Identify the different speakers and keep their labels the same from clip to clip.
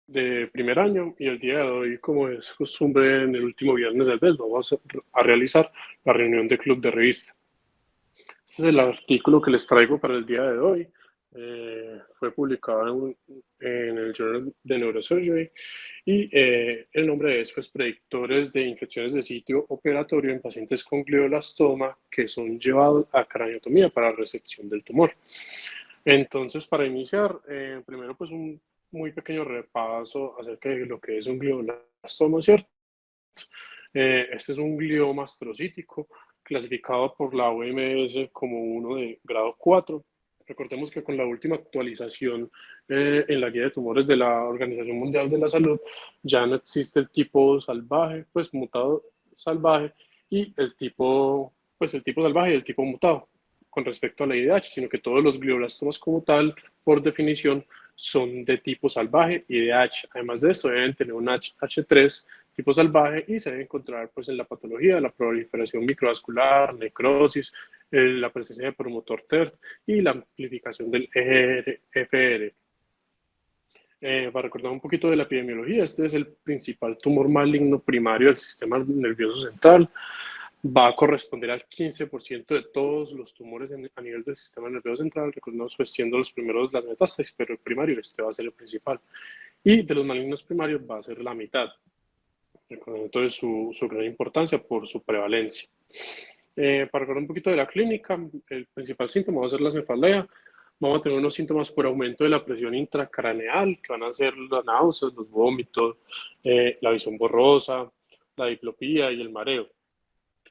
Speaker 1: de primer año y el día de hoy, como es costumbre en el último viernes del mes, vamos a realizar la reunión de club de revista. Este es el artículo que les traigo para el día de hoy. Fue publicado en el Journal de Neurosurgery y el nombre es pues, predictores de infecciones de sitio operatorio en pacientes con glioblastoma que son llevados a craniotomía para resección del tumor. Entonces, para iniciar, primero pues un muy pequeño repaso acerca de lo que es un glioblastoma, ¿cierto? Este es un glioma astrocítico clasificado por la OMS como uno de grado 4. Recordemos que con la última actualización en la guía de tumores de la Organización Mundial de la Salud ya no existe el tipo salvaje, pues mutado salvaje, y el tipo salvaje y el tipo mutado con respecto a la IDH, sino que todos los glioblastomas como tal, por definición, son de tipo salvaje y IDH. Además de esto, deben tener un H3 tipo salvaje y se debe encontrar pues, en la patología, la proliferación microvascular, necrosis, la presencia de promotor TERT y la amplificación del EGFR. Para recordar un poquito de la epidemiología, este es el principal tumor maligno primario del sistema nervioso central. Va a corresponder al 15% de todos los tumores a nivel del sistema nervioso central, recordemos pues siendo los primeros las metástasis, pero el primario este va a ser el principal. Y de los malignos primarios va a ser la mitad. Entonces su gran importancia por su prevalencia. Para hablar un poquito de la clínica, el principal síntoma va a ser la cefalea. Vamos a tener unos síntomas por aumento de la presión intracraneal, que van a ser las náuseas, los vómitos, la visión borrosa, la diplopía y el mareo.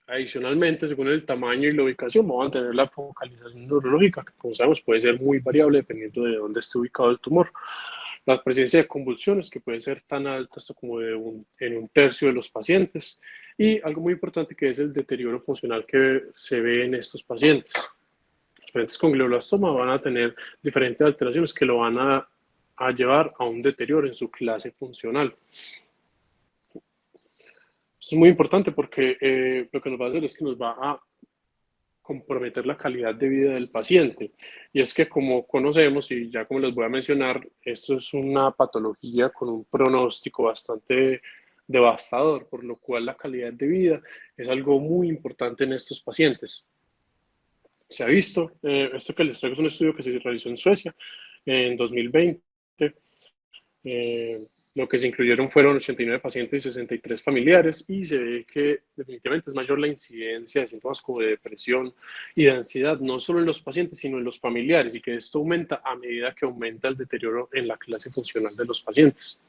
Speaker 1: Adicionalmente, según el tamaño y la ubicación, vamos a tener la focalización neurológica, que como sabemos puede ser muy variable dependiendo de dónde esté ubicado el tumor. La presencia de convulsiones, que puede ser tan alta hasta como en un tercio de los pacientes. Y algo muy importante que es el deterioro funcional que se ve en estos pacientes. Los pacientes con glioblastoma van a tener diferentes alteraciones que lo van a llevar a un deterioro en su clase funcional. Esto es muy importante porque lo que nos va a hacer es que nos va a comprometer la calidad de vida del paciente. Y es que como conocemos, y ya como les voy a mencionar, esto es una patología con un pronóstico bastante devastador, por lo cual la calidad de vida es algo muy importante en estos pacientes. Se ha visto, esto que les traigo es un estudio que se realizó en Suecia en 2020. Lo que se incluyeron fueron 89 pacientes y 63 familiares y se ve que definitivamente es mayor la incidencia de síntomas como de depresión y de ansiedad, no solo en los pacientes, sino en los familiares, y que esto aumenta a medida que aumenta el deterioro en la clase funcional de los pacientes.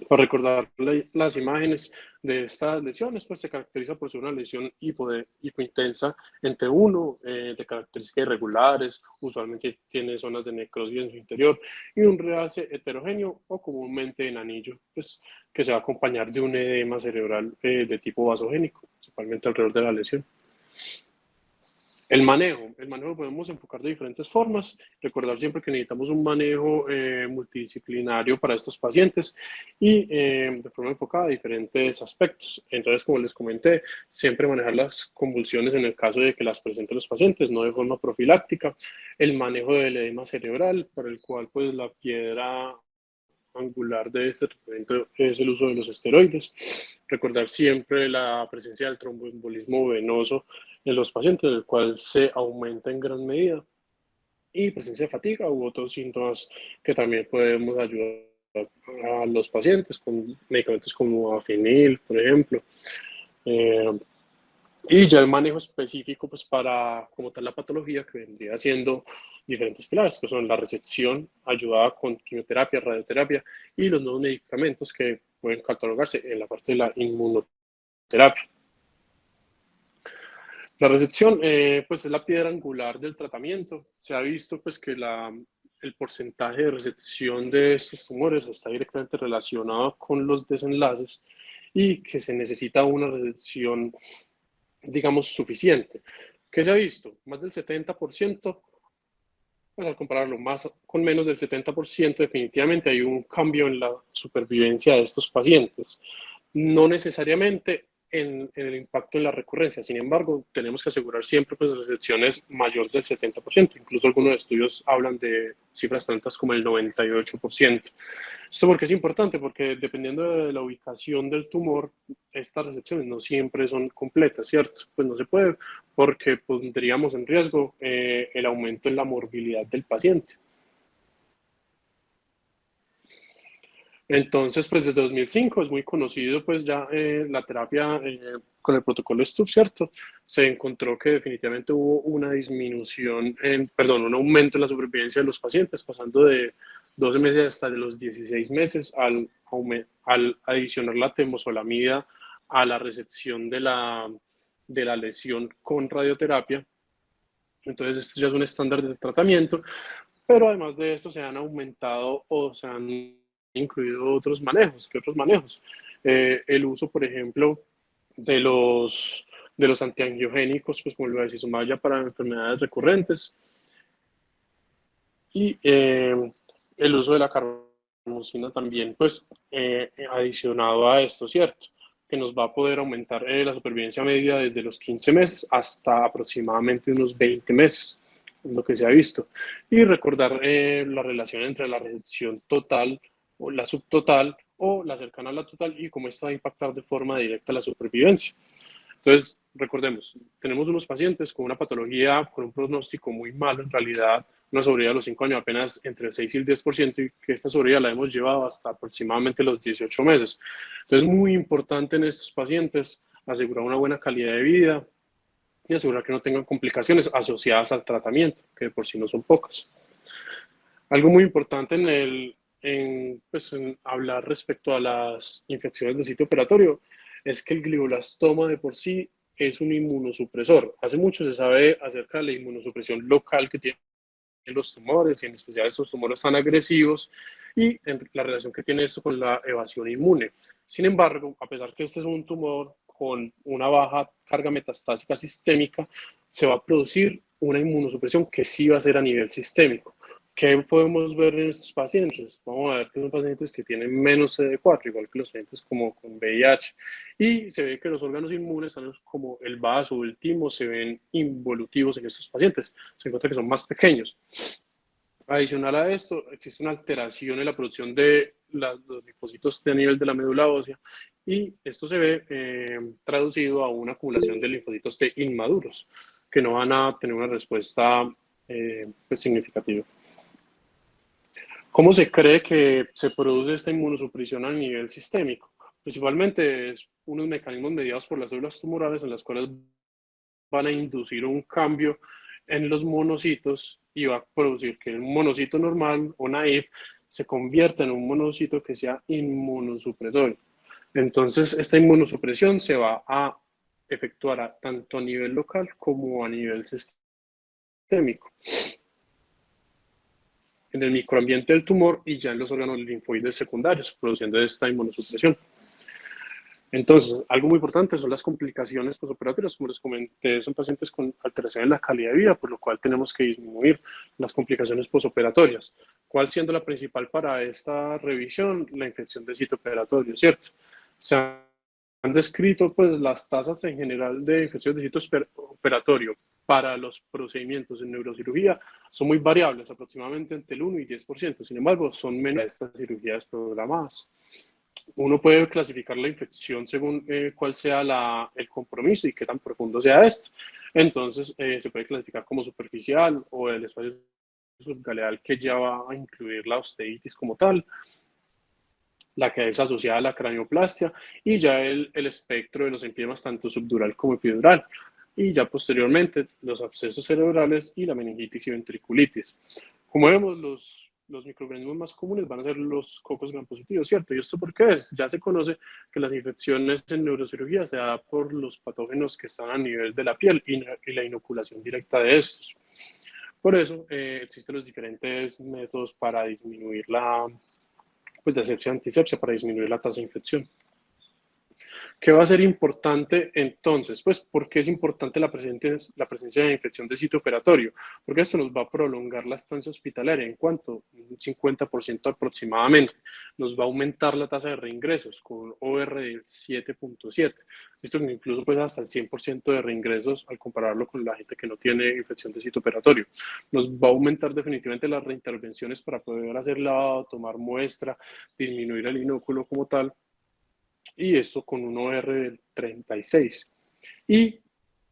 Speaker 1: Para recordar las imágenes de estas lesiones, pues se caracteriza por ser una lesión hipointensa entre uno, de características irregulares, usualmente tiene zonas de necrosis en su interior, y un realce heterogéneo o comúnmente en anillo, pues, que se va a acompañar de un edema cerebral de tipo vasogénico, principalmente alrededor de la lesión. El manejo lo podemos enfocar de diferentes formas. Recordar siempre que necesitamos un manejo multidisciplinario para estos pacientes y de forma enfocada a diferentes aspectos. Entonces, como les comenté, siempre manejar las convulsiones en el caso de que las presenten los pacientes, no de forma profiláctica. El manejo del edema cerebral, para el cual pues la piedra angular de este tratamiento es el uso de los esteroides. Recordar siempre la presencia del tromboembolismo venoso en los pacientes, el cual se aumenta en gran medida, y presencia de fatiga u otros síntomas que también podemos ayudar a los pacientes con medicamentos como afenil, por ejemplo. Y ya el manejo específico, pues para como tal la patología, que vendría siendo diferentes pilares, que son la resección ayudada con quimioterapia, radioterapia y los nuevos medicamentos que pueden catalogarse en la parte de la inmunoterapia. La resección, pues es la piedra angular del tratamiento. Se ha visto pues que el porcentaje de resección de estos tumores está directamente relacionado con los desenlaces y que se necesita una resección, digamos, suficiente. ¿Qué se ha visto? Más del 70%, pues al compararlo más con menos del 70%, definitivamente hay un cambio en la supervivencia de estos pacientes. No necesariamente en el impacto en la recurrencia. Sin embargo, tenemos que asegurar siempre pues resecciones mayor del 70%. Incluso algunos estudios hablan de cifras tantas como el 98%. ¿Esto por qué es importante? Porque dependiendo de la ubicación del tumor, estas resecciones no siempre son completas, ¿cierto? Pues no se puede porque pondríamos en riesgo el aumento en la morbilidad del paciente. Entonces, pues desde 2005 es muy conocido, pues ya la terapia con el protocolo STUB, ¿cierto? Se encontró que definitivamente hubo una disminución, perdón, un aumento en la supervivencia de los pacientes, pasando de 12 meses hasta de los 16 meses al adicionar la temozolomida a la resección de la lesión con radioterapia. Entonces, este ya es un estándar de tratamiento, pero además de esto se han aumentado o se han incluido otros manejos. ¿Qué otros manejos? El uso, por ejemplo, de los antiangiogénicos, pues como el bevacizumab para enfermedades recurrentes, y el uso de la carbamazepina también, pues adicionado a esto, ¿cierto? Que nos va a poder aumentar la supervivencia media desde los 15 meses hasta aproximadamente unos 20 meses, lo que se ha visto. Y recordar la relación entre la resección total o la subtotal o la cercana a la total y cómo esta va a impactar de forma directa la supervivencia. Entonces, recordemos, tenemos unos pacientes con una patología, con un pronóstico muy malo en realidad, una sobrevida a los 5 años apenas entre el 6 y el 10%, y que esta sobrevida la hemos llevado hasta aproximadamente los 18 meses. Entonces, es muy importante en estos pacientes asegurar una buena calidad de vida y asegurar que no tengan complicaciones asociadas al tratamiento, que de por sí no son pocas. Algo muy importante pues, en hablar respecto a las infecciones del sitio operatorio es que el glioblastoma de por sí es un inmunosupresor. Hace mucho se sabe acerca de la inmunosupresión local que tienen los tumores, y en especial estos tumores tan agresivos, y en la relación que tiene esto con la evasión inmune. Sin embargo, a pesar que este es un tumor con una baja carga metastásica sistémica, se va a producir una inmunosupresión que sí va a ser a nivel sistémico. ¿Qué podemos ver en estos pacientes? Vamos a ver que son pacientes que tienen menos CD4, igual que los pacientes como con VIH, y se ve que los órganos inmunes, como el vaso o el timo, se ven involutivos en estos pacientes. Se encuentra que son más pequeños. Adicional a esto, existe una alteración en la producción de los linfocitos T a nivel de la médula ósea, y esto se ve traducido a una acumulación de linfocitos T inmaduros, que no van a tener una respuesta pues, significativa. ¿Cómo se cree que se produce esta inmunosupresión a nivel sistémico? Principalmente es unos mecanismos mediados por las células tumorales en las cuales van a inducir un cambio en los monocitos y va a producir que el monocito normal o naive se convierta en un monocito que sea inmunosupresor. Entonces, esta inmunosupresión se va a efectuar tanto a nivel local como a nivel sistémico, en el microambiente del tumor y ya en los órganos linfoides secundarios, produciendo esta inmunosupresión. Entonces, algo muy importante son las complicaciones postoperatorias. Como les comenté, son pacientes con alteración en la calidad de vida, por lo cual tenemos que disminuir las complicaciones postoperatorias. ¿Cuál siendo la principal para esta revisión? La infección de sitio operatorio, ¿cierto? Se han descrito pues, las tasas en general de infección de sitio operatorio para los procedimientos en neurocirugía son muy variables, aproximadamente entre el 1 y 10%. Sin embargo, son menos estas cirugías programadas. Uno puede clasificar la infección según cuál sea el compromiso y qué tan profundo sea esto. Entonces, se puede clasificar como superficial o el espacio subgaleal, que ya va a incluir la osteitis como tal, la que es asociada a la cranioplastia, y ya el espectro de los empiemas tanto subdural como epidural, y ya posteriormente los abscesos cerebrales y la meningitis y ventriculitis. Como vemos, los microorganismos más comunes van a ser los cocos gram positivos, ¿cierto? ¿Y esto por qué es? Ya se conoce que las infecciones en neurocirugía se dan por los patógenos que están a nivel de la piel y la inoculación directa de estos. Por eso existen los diferentes métodos para disminuir pues de asepsia antisepsia, para disminuir la tasa de infección. ¿Qué va a ser importante entonces? Pues, ¿por qué es importante la presencia de infección del sitio operatorio? Porque esto nos va a prolongar la estancia hospitalaria en cuanto un 50% aproximadamente. Nos va a aumentar la tasa de reingresos con un OR del 7.7. Esto incluso pues hasta el 100% de reingresos al compararlo con la gente que no tiene infección de sitio operatorio. Nos va a aumentar definitivamente las reintervenciones para poder hacer lavado, tomar muestra, disminuir el inóculo como tal, y esto con un OR del 36. Y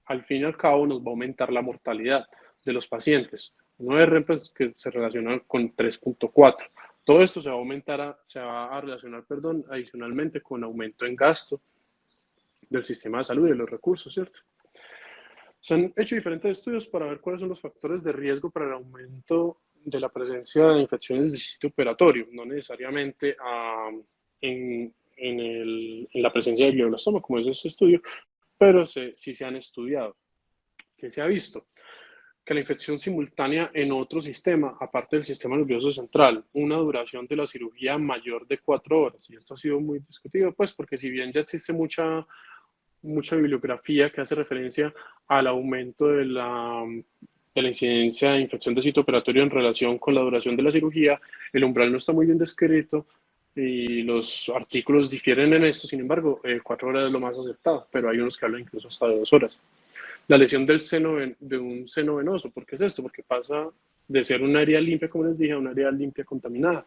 Speaker 1: al fin y al cabo nos va a aumentar la mortalidad de los pacientes. Un OR pues, que se relaciona con 3.4. Todo esto se va a aumentar, se va a relacionar, perdón, adicionalmente con aumento en gasto del sistema de salud y de los recursos, ¿cierto? Se han hecho diferentes estudios para ver cuáles son los factores de riesgo para el aumento de la presencia de infecciones de sitio operatorio, no necesariamente en la presencia de glioblastoma, como es este estudio, pero sí se han estudiado. ¿Qué se ha visto? Que la infección simultánea en otro sistema, aparte del sistema nervioso central, una duración de la cirugía mayor de 4 horas. Y esto ha sido muy discutido, pues, porque si bien ya existe mucha bibliografía que hace referencia al aumento de la incidencia de infección de sitio operatorio en relación con la duración de la cirugía, el umbral no está muy bien descrito y los artículos difieren en esto. Sin embargo, 4 horas es lo más aceptado, pero hay unos que hablan incluso hasta de 2 horas. La lesión de un seno venoso, ¿por qué es esto? Porque pasa de ser un área limpia, como les dije, a un área limpia contaminada.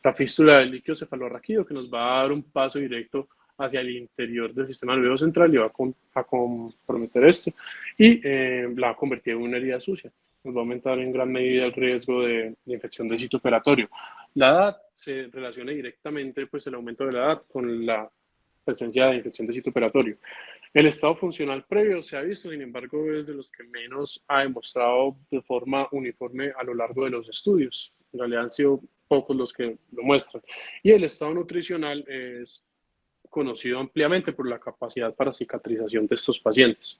Speaker 1: La fístula del líquido cefalorraquídeo, que nos va a dar un paso directo hacia el interior del sistema nervioso central y va a comprometer esto y la va a convertir en una herida sucia. Nos va a aumentar en gran medida el riesgo de infección del sitio operatorio. La edad se relaciona directamente, pues el aumento de la edad con la presencia de infección de sitio operatorio. El estado funcional previo se ha visto, sin embargo, es de los que menos ha demostrado de forma uniforme a lo largo de los estudios. En realidad han sido pocos los que lo muestran. Y el estado nutricional es conocido ampliamente por la capacidad para cicatrización de estos pacientes.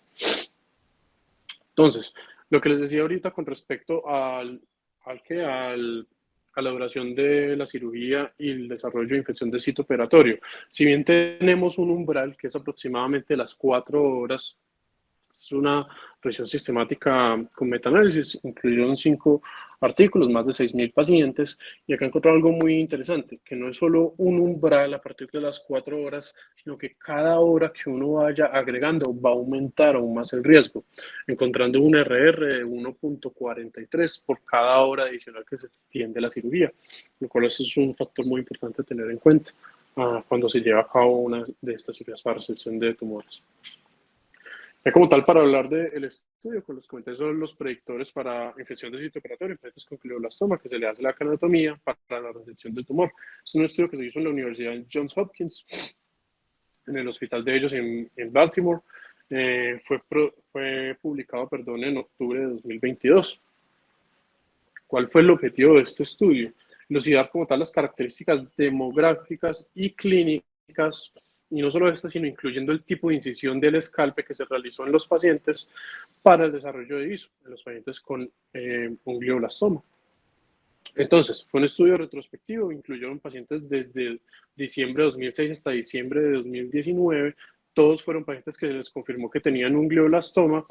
Speaker 1: Entonces, lo que les decía ahorita con respecto a la duración de la cirugía y el desarrollo de infección del sitio operatorio. Si bien tenemos un umbral que es aproximadamente las 4 horas, es una revisión sistemática con metaanálisis, incluyeron 5 artículos, más de 6.000 pacientes, y acá encontré algo muy interesante, que no es solo un umbral a partir de las 4 horas, sino que cada hora que uno vaya agregando va a aumentar aún más el riesgo, encontrando un RR de 1.43 por cada hora adicional que se extiende la cirugía, lo cual es un factor muy importante a tener en cuenta cuando se lleva a cabo una de estas cirugías para resección de tumores. Ya como tal, para hablar del estudio, con los comenté son los predictores para infección de sitio operatorio en pacientes con glioblastoma, que se le hace la canatomía para la resección del tumor. Es un estudio que se hizo en la Universidad Johns Hopkins, en el hospital de ellos en Baltimore. Fue publicado, perdón, en octubre de 2022. ¿Cuál fue el objetivo de este estudio? Elucidar como tal las características demográficas y clínicas, y no solo estas, sino incluyendo el tipo de incisión del escalpe que se realizó en los pacientes para el desarrollo de ISO, en los pacientes con un glioblastoma. Entonces, fue un estudio retrospectivo, incluyeron pacientes desde diciembre de 2006 hasta diciembre de 2019, todos fueron pacientes que les confirmó que tenían un glioblastoma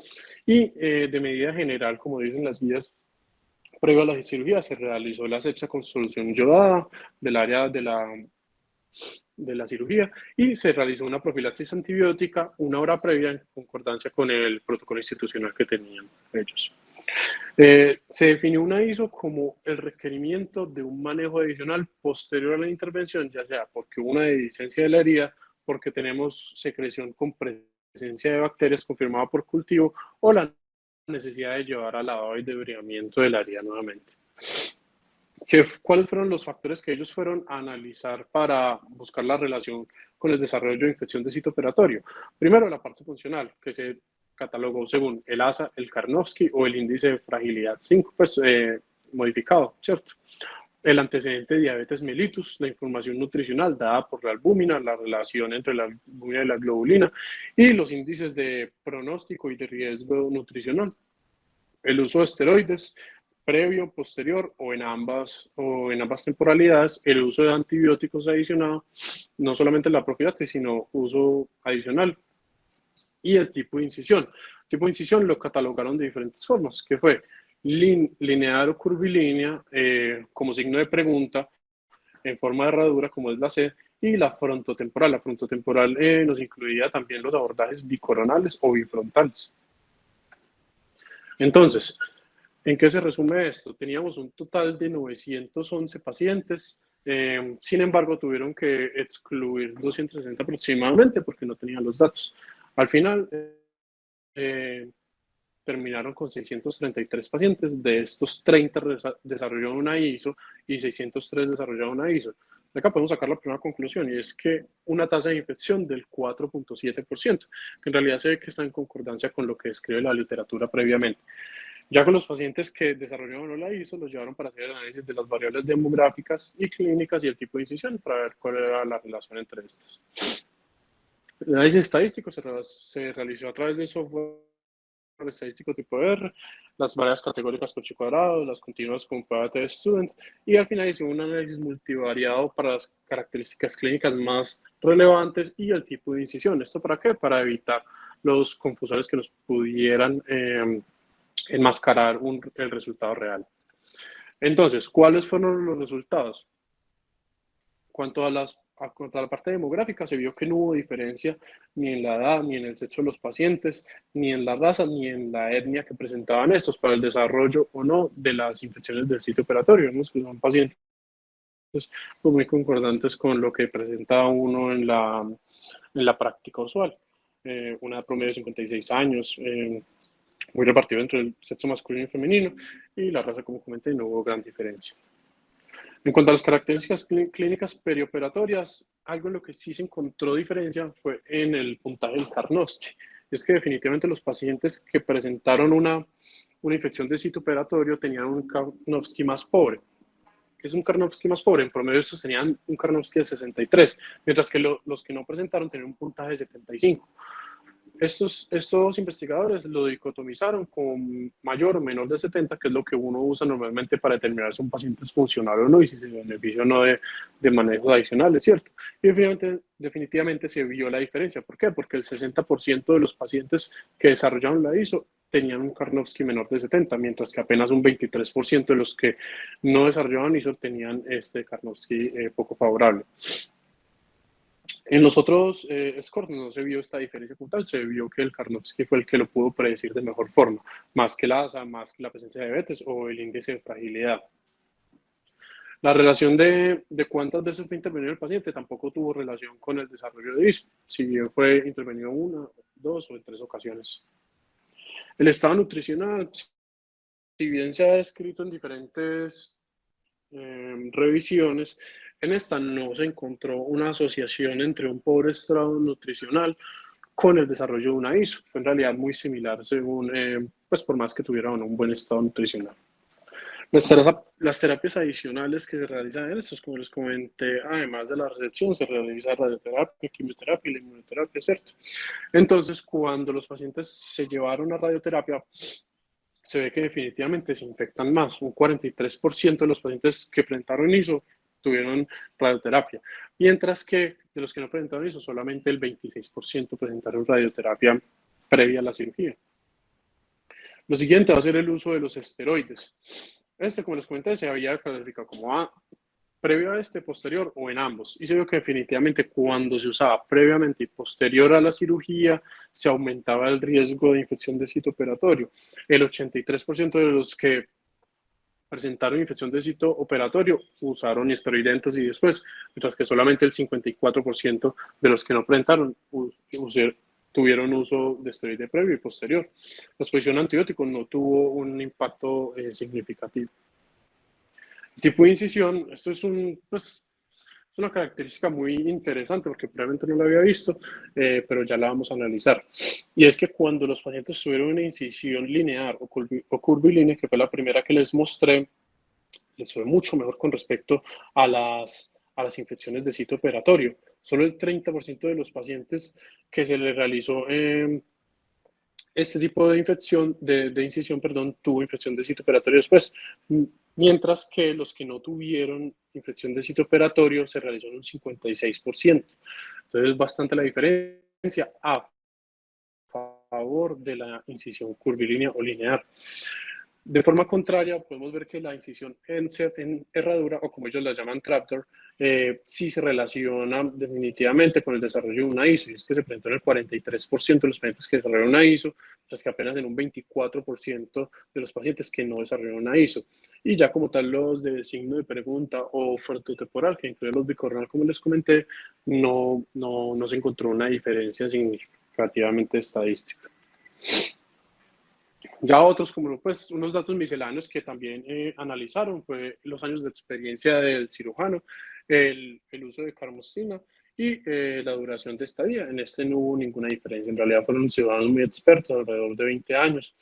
Speaker 1: y de medida general, como dicen las guías, previo a la cirugía se realizó la asepsia con solución yodada del área de la cirugía y se realizó una profilaxis antibiótica 1 hora previa en concordancia con el protocolo institucional que tenían ellos. Se definió una ISO como el requerimiento de un manejo adicional posterior a la intervención, ya sea porque hubo una dehiscencia de la herida, porque tenemos secreción con presencia de bacterias confirmada por cultivo o la necesidad de llevar al lavado y debridamiento del área nuevamente. ¿Cuáles fueron los factores que ellos fueron a analizar para buscar la relación con el desarrollo de infección de sitio operatorio? Primero, la parte funcional, que se catalogó según el ASA, el Karnofsky o el índice de fragilidad 5, pues modificado, ¿cierto? El antecedente de diabetes mellitus, la información nutricional dada por la albúmina, la relación entre la albúmina y la globulina y los índices de pronóstico y de riesgo nutricional. El uso de esteroides, previo, posterior o en ambas temporalidades, el uso de antibióticos adicionado, no solamente la profilaxis, sino uso adicional, y el tipo de incisión. El tipo de incisión lo catalogaron de diferentes formas, que fue lineal o curvilínea, como signo de pregunta, en forma de herradura, como es la C, y la frontotemporal. La frontotemporal nos incluía también los abordajes bicoronales o bifrontales. Entonces, ¿en qué se resume esto? Teníamos un total de 911 pacientes, sin embargo, tuvieron que excluir 260 aproximadamente porque no tenían los datos. Al final, eh, terminaron con 633 pacientes, de estos 30 desarrollaron una ISO y 603 desarrollaron una ISO. De acá podemos sacar la primera conclusión, y es que una tasa de infección del 4.7%, que en realidad se ve que está en concordancia con lo que describe la literatura previamente. Ya con los pacientes que desarrollaron la ISO, los llevaron para hacer el análisis de las variables demográficas y clínicas y el tipo de incisión para ver cuál era la relación entre estas. El análisis estadístico se realizó a través de software estadístico tipo R, las variables categóricas por chi cuadrado, las continuas con probability student, y al final hizo un análisis multivariado para las características clínicas más relevantes y el tipo de incisión. ¿Esto para qué? Para evitar los confusores que nos pudieran enmascarar el resultado real. Entonces, ¿cuáles fueron los resultados? Cuanto a la parte demográfica, se vio que no hubo diferencia ni en la edad, ni en el sexo de los pacientes, ni en la raza, ni en la etnia que presentaban estos para el desarrollo o no de las infecciones del sitio operatorio, ¿no? Son pacientes muy concordantes con lo que presenta uno en la práctica usual. Una edad promedio de 56 años, muy repartido entre el sexo masculino y femenino, y la raza, como comenté, no hubo gran diferencia. En cuanto a las características clínicas perioperatorias, algo en lo que sí se encontró diferencia fue en el puntaje del Karnofsky. Es que definitivamente los pacientes que presentaron una infección de sitio operatorio tenían un Karnofsky más pobre. ¿Qué es un Karnofsky más pobre? En promedio estos tenían un Karnofsky de 63, mientras que los que no presentaron tenían un puntaje de 75. Estos investigadores lo dicotomizaron con mayor o menor de 70, que es lo que uno usa normalmente para determinar si un paciente es funcional o no y si se beneficia o no de manejos adicionales, ¿cierto? Y definitivamente se vio la diferencia. ¿Por qué? Porque el 60% de los pacientes que desarrollaron la ISO tenían un Karnofsky menor de 70, mientras que apenas un 23% de los que no desarrollaban ISO tenían este Karnofsky poco favorable. En los otros scores no se vio esta diferencia como tal, se vio que el Karnofsky fue el que lo pudo predecir de mejor forma, más que la ASA, más que la presencia de diabetes o el índice de fragilidad. La relación de cuántas veces fue intervenido el paciente tampoco tuvo relación con el desarrollo de ISO, si bien fue intervenido una, dos o en 3 ocasiones. El estado nutricional, si bien se ha descrito en diferentes revisiones, en esta no se encontró una asociación entre un pobre estado nutricional con el desarrollo de una ISO. Fue en realidad muy similar según, pues por más que tuvieran un buen estado nutricional. Las terapias adicionales que se realizan en estos, como les comenté, además de la recepción, se realiza radioterapia, quimioterapia y la inmunoterapia, ¿cierto? Entonces, cuando los pacientes se llevaron a radioterapia, se ve que definitivamente se infectan más. Un 43% de los pacientes que presentaron ISO tuvieron radioterapia, mientras que de los que no presentaron ISO, solamente el 26% presentaron radioterapia previa a la cirugía. Lo siguiente va a ser el uso de los esteroides. Como les comenté, se había clasificado como previo a posterior o en ambos. Y se vio que definitivamente cuando se usaba previamente y posterior a la cirugía, se aumentaba el riesgo de infección de sitio operatorio. El 83% de los que presentaron infección de sitio operatorio usaron esteroidentas y después, mientras que solamente el 54% de los que no presentaron tuvieron uso de esteroide previo y posterior. La exposición a antibióticos no tuvo un impacto significativo. El tipo de incisión, esto es una característica muy interesante porque probablemente no la había visto, pero ya la vamos a analizar. Y es que cuando los pacientes tuvieron una incisión lineal o curvilínea, que fue la primera que les mostré, les fue mucho mejor con respecto a las infecciones de sitio operatorio. Solo el 30% de los pacientes que se les realizó este tipo de infección, de incisión, perdón, tuvo infección de sitio operatorio después, mientras que los que no tuvieron infección de sitio operatorio se realizó en un 56%. Entonces es bastante la diferencia a favor de la incisión curvilínea o lineal. De forma contraria, podemos ver que la incisión en herradura, o como ellos la llaman trapdoor, sí se relaciona definitivamente con el desarrollo de una ISO, y es que se presentó en el 43% de los pacientes que desarrollaron una ISO, mientras que apenas en un 24% de los pacientes que no desarrollaron una ISO. Y ya como tal los de signo de pregunta o frontotemporal, que incluye los bicornal, como les comenté, no se encontró una diferencia significativamente estadística. Ya otros, como pues, unos datos misceláneos que también analizaron, fue los años de experiencia del cirujano, el uso de carmostina y la duración de estadía. En este no hubo ninguna diferencia. En realidad fueron ciudadanos muy expertos, alrededor de 20 años.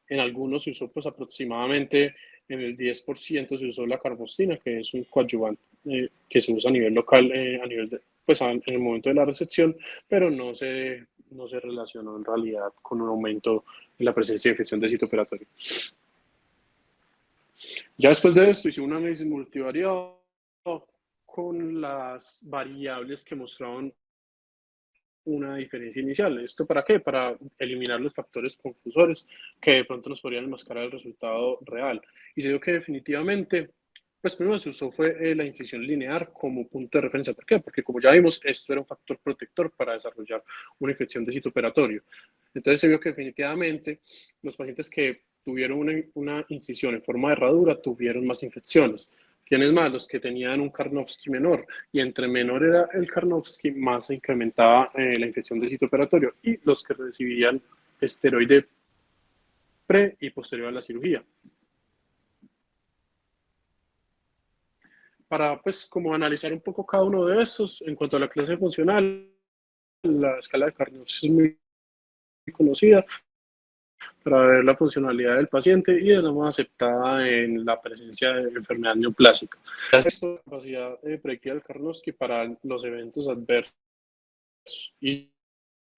Speaker 1: En algunos se usó pues aproximadamente en el 10% se usó la carbostina, que es un coadyuvante que se usa a nivel local, a nivel de, pues en el momento de la recepción, pero no se relacionó en realidad con un aumento en la presencia de infección de sitio operatorio. Ya después de esto hice un análisis multivariado con las variables que mostraban una diferencia inicial. ¿Esto para qué? Para eliminar los factores confusores que de pronto nos podrían enmascarar el resultado real. Y se dio que definitivamente, pues primero se usó fue la incisión lineal como punto de referencia. ¿Por qué? Porque como ya vimos, esto era un factor protector para desarrollar una infección de sitio operatorio. Entonces se vio que definitivamente los pacientes que tuvieron una incisión en forma de herradura tuvieron más infecciones. ¿Quiénes más? Los que tenían un Karnofsky menor. Y entre menor era el Karnofsky, más se incrementaba la infección del sitio operatorio. Y los que recibían esteroide pre y posterior a la cirugía. Para, pues, como analizar un poco cada uno de estos, en cuanto a la clase funcional, la escala de Karnofsky es muy conocida para ver la funcionalidad del paciente y es la más aceptada en la presencia de enfermedad neoplásica. La capacidad predictiva del Karnofsky para los eventos adversos y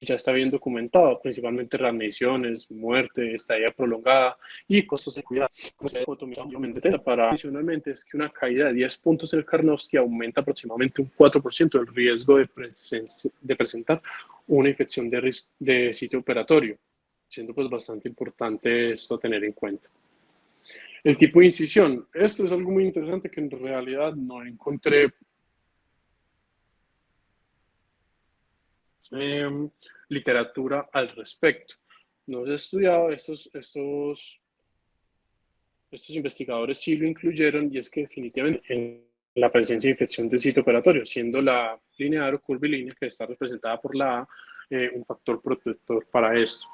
Speaker 1: ya está bien documentado, principalmente readmisiones, muerte, estadía prolongada y costos de cuidado. Como se para adicionalmente es que una caída de 10 puntos en el Karnofsky aumenta aproximadamente un 4% el riesgo de presentar una infección de sitio operatorio, siendo pues bastante importante esto a tener en cuenta. El tipo de incisión, esto es algo muy interesante que en realidad no encontré literatura al respecto. No se ha estudiado, estos investigadores sí lo incluyeron y es que definitivamente en la presencia de infección de sitio operatorio, siendo la lineal o curvilínea que está representada por la A, un factor protector para esto.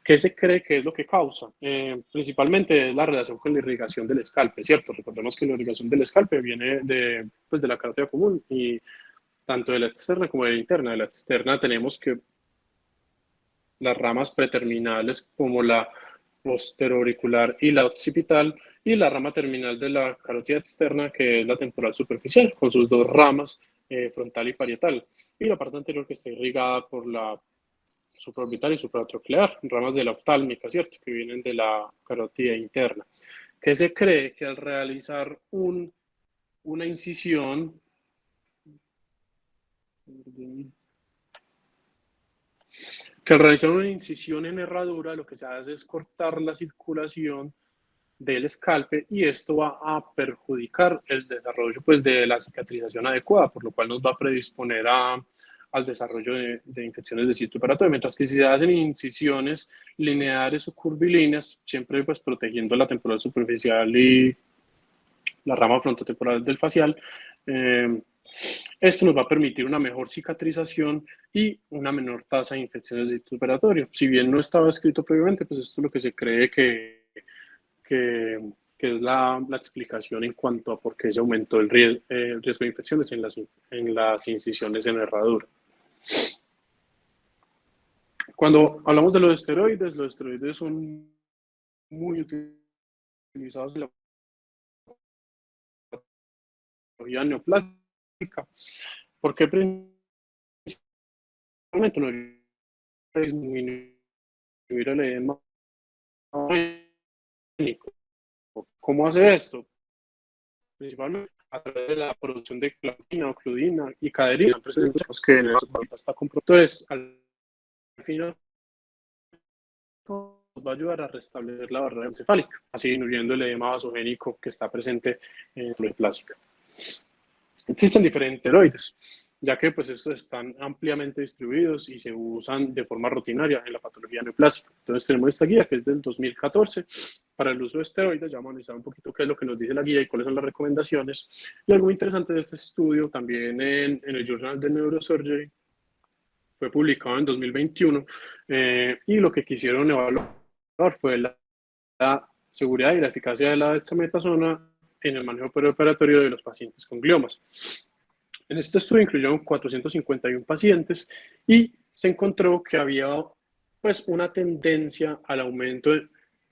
Speaker 1: ¿Qué se cree que es lo que causa? Principalmente es la relación con la irrigación del escalpe, ¿cierto? Recordemos que la irrigación del escalpe viene de, pues, de la carótida común y tanto de la externa como de la interna. De la externa tenemos que las ramas preterminales como la posterauricular y la occipital, y la rama terminal de la carótida externa, que es la temporal superficial, con sus dos ramas, frontal y parietal, y la parte anterior que está irrigada por la supraorbital y supratroclear, ramas de la oftálmica, ¿cierto?, que vienen de la carótida interna. Que se cree que al realizar una incisión, que al realizar una incisión en herradura, lo que se hace es cortar la circulación del escalpe y esto va a perjudicar el desarrollo pues, de la cicatrización adecuada, por lo cual nos va a predisponer al desarrollo de infecciones de sitio operatorio, mientras que si se hacen incisiones lineares o curvilíneas, siempre pues protegiendo la temporal superficial y la rama frontotemporal del facial, esto nos va a permitir una mejor cicatrización y una menor tasa de infecciones de sitio operatorio. Si bien no estaba escrito previamente, pues esto es lo que se cree que, que es la explicación en cuanto a por qué se aumentó el riesgo de infecciones en las incisiones en herradura. Cuando hablamos de los esteroides son muy utilizados en la patología neoplástica. ¿Por qué principalmente no disminuir el edema clínico. ¿Cómo hace esto? Principalmente a través de la producción de claudina o claudina y caderina, presentes que en el está comprobado. Entonces, al final, nos va a ayudar a restablecer la barrera encefálica, así disminuyendo el edema vasogénico que está presente en la plástica. Existen diferentes esteroides, ya que pues estos están ampliamente distribuidos y se usan de forma rutinaria en la patología neoplásica. Entonces tenemos esta guía que es del 2014 para el uso de esteroides. Ya vamos a analizar un poquito qué es lo que nos dice la guía y cuáles son las recomendaciones. Y algo muy interesante de este estudio, también en el Journal de Neurosurgery, fue publicado en 2021, y lo que quisieron evaluar fue la seguridad y la eficacia de la dexametasona en el manejo preoperatorio de los pacientes con gliomas. En este estudio incluyeron 451 pacientes y se encontró que había pues una tendencia al aumento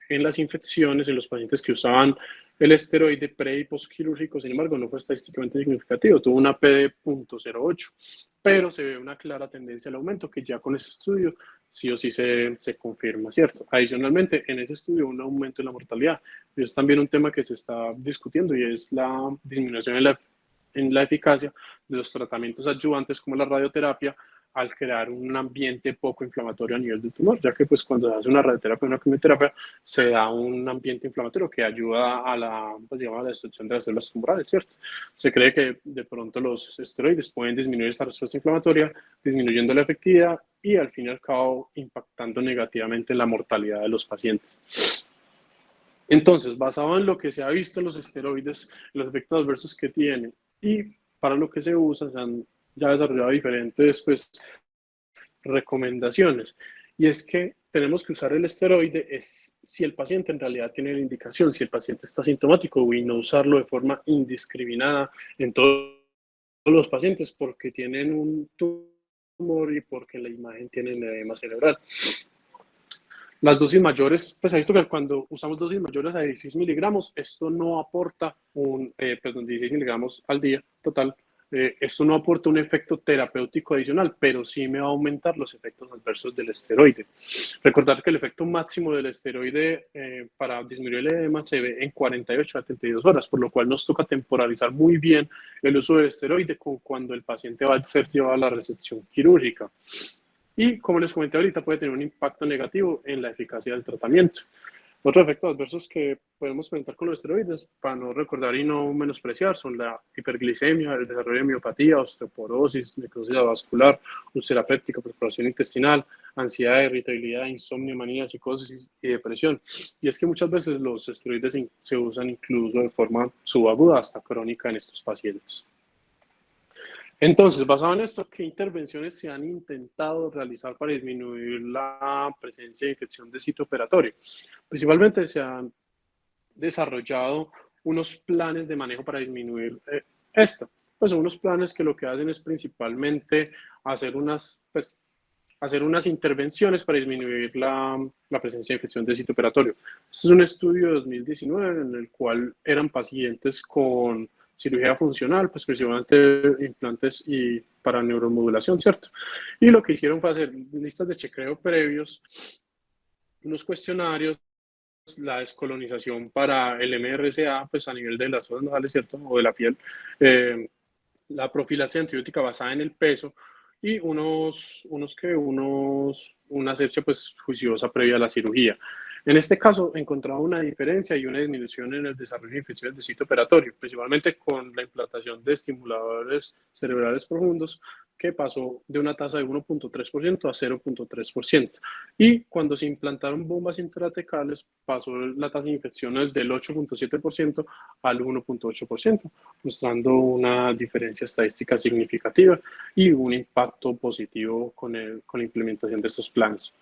Speaker 1: en las infecciones en los pacientes que usaban el esteroide pre y postquirúrgico. Sin embargo, no fue estadísticamente significativo, tuvo una P de 0.08, pero se ve una clara tendencia al aumento que ya con ese estudio sí o sí se confirma, ¿cierto? Adicionalmente, en ese estudio un aumento en la mortalidad. Y es también un tema que se está discutiendo y es la disminución en la eficacia de los tratamientos adyuvantes como la radioterapia al crear un ambiente poco inflamatorio a nivel del tumor, ya que pues cuando se hace una radioterapia o una quimioterapia se da un ambiente inflamatorio que ayuda a la, pues, digamos, a la destrucción de las células tumorales, ¿cierto? Se cree que de pronto los esteroides pueden disminuir esta respuesta inflamatoria, disminuyendo la efectividad y al fin y al cabo impactando negativamente la mortalidad de los pacientes. Entonces, basado en lo que se ha visto en los esteroides, los efectos adversos que tienen y para lo que se usa, se han ya desarrollado diferentes pues, recomendaciones. Y es que tenemos que usar el esteroide es si el paciente en realidad tiene la indicación, si el paciente está sintomático y no usarlo de forma indiscriminada en todos los pacientes porque tienen un tumor y porque la imagen tiene edema cerebral. Las dosis mayores, pues ha visto que cuando usamos dosis mayores a 16 miligramos, esto no aporta 16 miligramos al día total, esto no aporta un efecto terapéutico adicional, pero sí me va a aumentar los efectos adversos del esteroide. Recordar que el efecto máximo del esteroide para disminuir el edema se ve en 48 a 72 horas, por lo cual nos toca temporalizar muy bien el uso del esteroide cuando el paciente va a ser llevado a la recepción quirúrgica. Y como les comenté ahorita, puede tener un impacto negativo en la eficacia del tratamiento. Otros efectos adversos que podemos presentar con los esteroides, para no recordar y no menospreciar, son la hiperglicemia, el desarrollo de miopatía, osteoporosis, necrosis vascular, úlcera péptica, perforación intestinal, ansiedad, irritabilidad, insomnio, manía, psicosis y depresión. Y es que muchas veces los esteroides se usan incluso de forma subaguda hasta crónica en estos pacientes. Entonces, basado en esto, ¿qué intervenciones se han intentado realizar para disminuir la presencia de infección de sitio operatorio? Principalmente se han desarrollado unos planes de manejo para disminuir esto. Pues son unos planes que lo que hacen es principalmente hacer unas intervenciones para disminuir la presencia de infección de sitio operatorio. Este es un estudio de 2019 en el cual eran pacientes con cirugía funcional, pues principalmente implantes y para neuromodulación, ¿cierto? Y lo que hicieron fue hacer listas de chequeo previos, unos cuestionarios, la descolonización para el MRSA, pues a nivel de las zonas nasales, ¿cierto? O de la piel, la profilaxia antibiótica basada en el peso y una asepsia pues juiciosa previa a la cirugía. En este caso, encontraba una diferencia y una disminución en el desarrollo de infecciones de sitio operatorio, principalmente con la implantación de estimuladores cerebrales profundos, que pasó de una tasa de 1.3% a 0.3%. Y cuando se implantaron bombas intratecales, pasó la tasa de infecciones del 8.7% al 1.8%, mostrando una diferencia estadística significativa y un impacto positivo con la implementación de estos planes.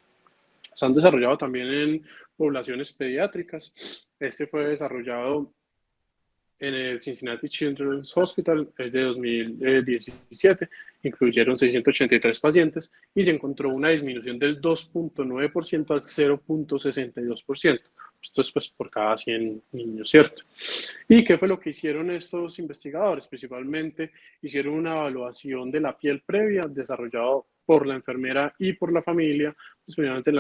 Speaker 1: Se han desarrollado también en poblaciones pediátricas. Este fue desarrollado en el Cincinnati Children's Hospital, es de 2017, incluyeron 683 pacientes y se encontró una disminución del 2.9% al 0.62%. Esto es pues por cada 100 niños, ¿cierto? ¿Y qué fue lo que hicieron estos investigadores? Principalmente hicieron una evaluación de la piel previa, desarrollado por la enfermera y por la familia. Pues primeramente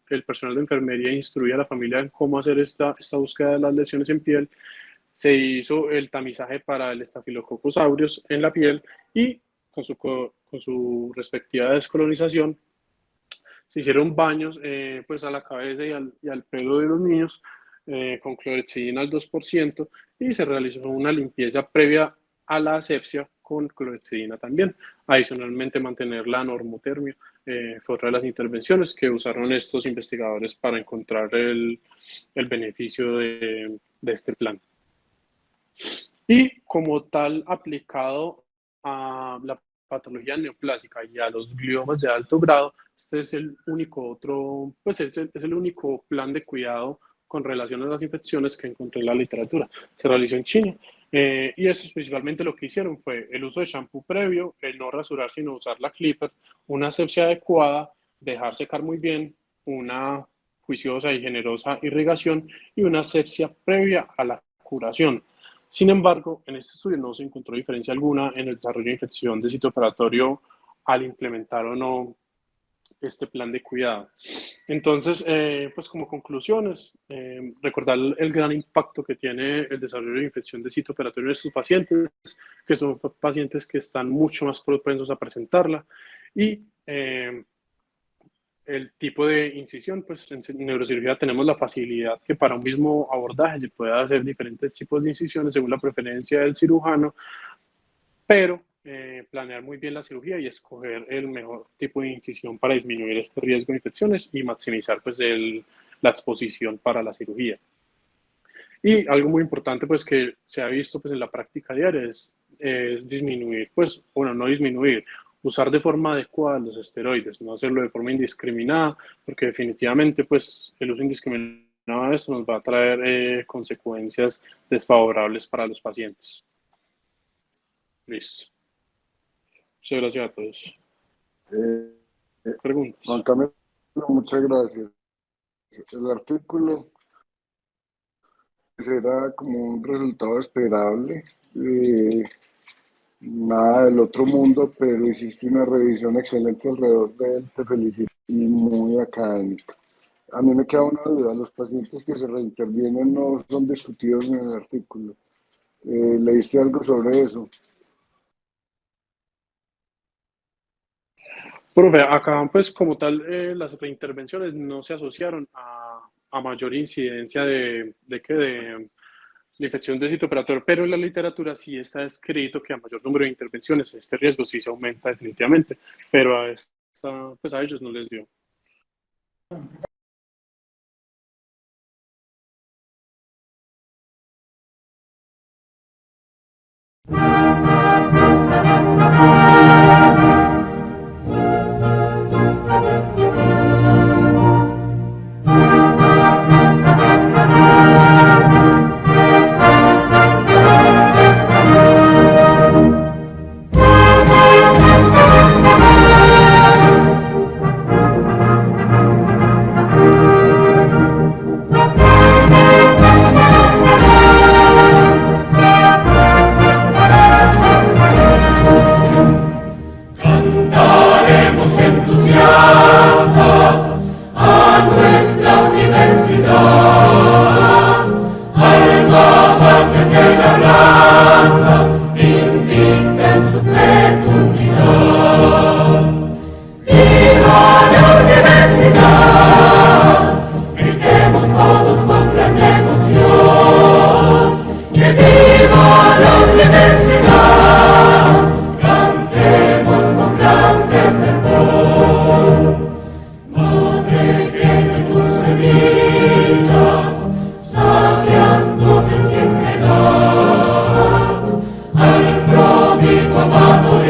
Speaker 1: el personal de enfermería instruye a la familia en cómo hacer esta búsqueda de las lesiones en piel. Se hizo el tamizaje para el Staphylococcus aureus en la piel y con su respectiva descolonización se hicieron baños pues a la cabeza y al pelo de los niños con clorexidina al 2% y se realizó una limpieza previa a la asepsia con clorexidina también. Adicionalmente, mantener la normotermia fue otra de las intervenciones que usaron estos investigadores para encontrar el beneficio de este plan. Y como tal, aplicado a la patología neoplásica y a los gliomas de alto grado, este es el único es el único plan de cuidado con relación a las infecciones que encontré en la literatura. Se realizó en China. Y esto es principalmente lo que hicieron fue el uso de shampoo previo, el no rasurar sino usar la clipper, una asepsia adecuada, dejar secar muy bien, una juiciosa y generosa irrigación y una asepsia previa a la curación. Sin embargo, en este estudio no se encontró diferencia alguna en el desarrollo de infección de sitio operatorio al implementar o no este plan de cuidado. Entonces, pues como conclusiones, recordar el gran impacto que tiene el desarrollo de infección de sitio operatorio en estos pacientes, que son pacientes que están mucho más propensos a presentarla, y el tipo de incisión, pues en neurocirugía tenemos la facilidad que para un mismo abordaje se puede hacer diferentes tipos de incisiones según la preferencia del cirujano, pero planear muy bien la cirugía y escoger el mejor tipo de incisión para disminuir este riesgo de infecciones y maximizar pues la exposición para la cirugía. Y algo muy importante pues que se ha visto pues en la práctica diaria es disminuir, pues bueno, no disminuir, usar de forma adecuada los esteroides, no hacerlo de forma indiscriminada, porque definitivamente pues el uso indiscriminado de esto nos va a traer consecuencias desfavorables para los pacientes. Listo. Muchas gracias a todos. Preguntas.
Speaker 2: Juan Camilo, muchas gracias. El artículo será como un resultado esperable, nada del otro mundo, pero hiciste una revisión excelente alrededor de él, te felicito, y muy académica. A mí me queda una duda, los pacientes que se reintervienen no son discutidos en el artículo. ¿Leíste algo sobre eso?
Speaker 1: Profe, acá pues como tal las reintervenciones no se asociaron a mayor incidencia de infección de sitio operatorio, pero en la literatura sí está escrito que a mayor número de intervenciones este riesgo sí se aumenta definitivamente, pero pues a ellos no les dio.
Speaker 3: Al pródigo amado